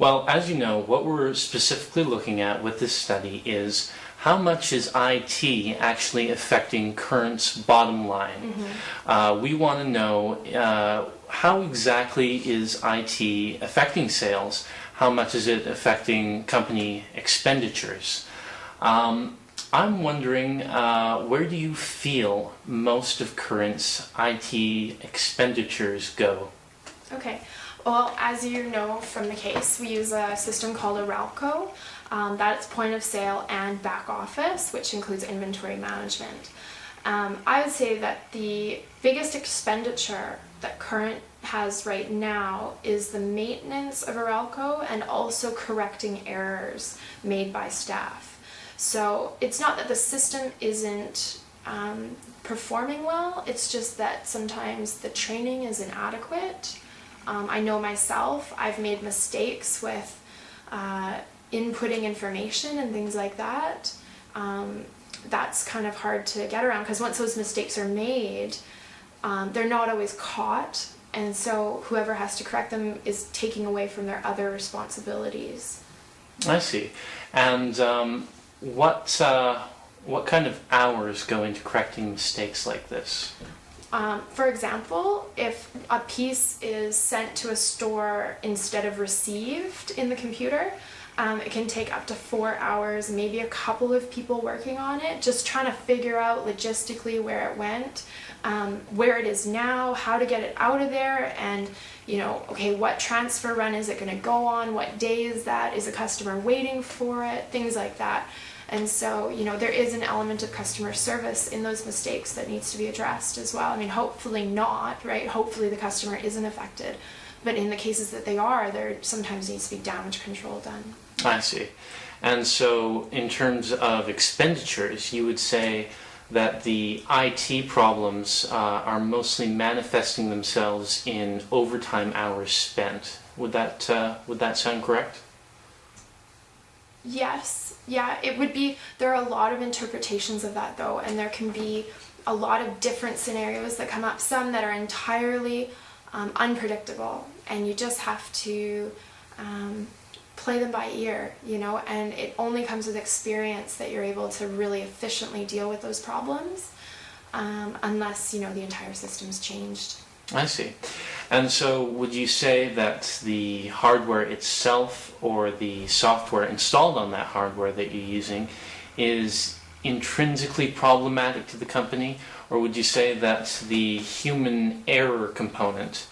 Well, as you know, what we're specifically looking at with this study is how much is IT actually affecting Current's bottom line. We want to know how exactly is IT affecting sales, how much is it affecting company expenditures. I'm wondering, where do you feel most of Current's IT expenditures go? Okay, well, as you know from the case, we use a system called Aralco. That's point of sale and back office, which includes inventory management. I would say that the biggest expenditure that Current has right now is the maintenance of Aralco and also correcting errors made by staff. So it's not that the system isn't performing well, it's just that sometimes the training is inadequate. I know myself, I've made mistakes with inputting information and things like that. That's kind of hard to get around because once those mistakes are made, they're not always caught, and so whoever has to correct them is taking away from their other responsibilities. I see. And what kind of hours go into correcting mistakes like this? For example, if a piece is sent to a store instead of received in the computer, it can take up to 4 hours, maybe a couple of people working on it, just trying to figure out logistically where it went, where it is now, how to get it out of there, and okay, what transfer run is it going to go on, what day is that, is a customer waiting for it, things like that. And so, there is an element of customer service in those mistakes that needs to be addressed as well. I mean, hopefully not, right? Hopefully the customer isn't affected. But in the cases that they are, there sometimes needs to be damage control done. I see. And so in terms of expenditures, you would say that the IT problems are mostly manifesting themselves in overtime hours spent. Would that sound correct? Yes, yeah, it would be. There are a lot of interpretations of that though, and there can be a lot of different scenarios that come up, some that are entirely unpredictable, and you just have to play them by ear, and it only comes with experience that you're able to really efficiently deal with those problems, unless, the entire system's changed. I see. And so would you say that the hardware itself or the software installed on that hardware that you're using is intrinsically problematic to the company, or would you say that the human error component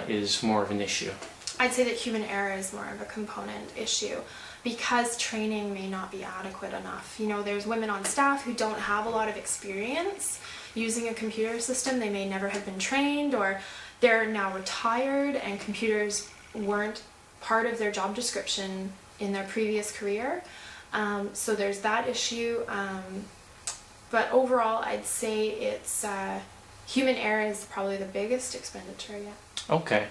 is more of an issue? I'd say that human error is more of a component issue because training may not be adequate enough. There's women on staff who don't have a lot of experience using a computer system. They may never have been trained, or they're now retired and computers weren't part of their job description in their previous career. So there's that issue. But overall, I'd say it's human error is probably the biggest expenditure, yeah. Okay.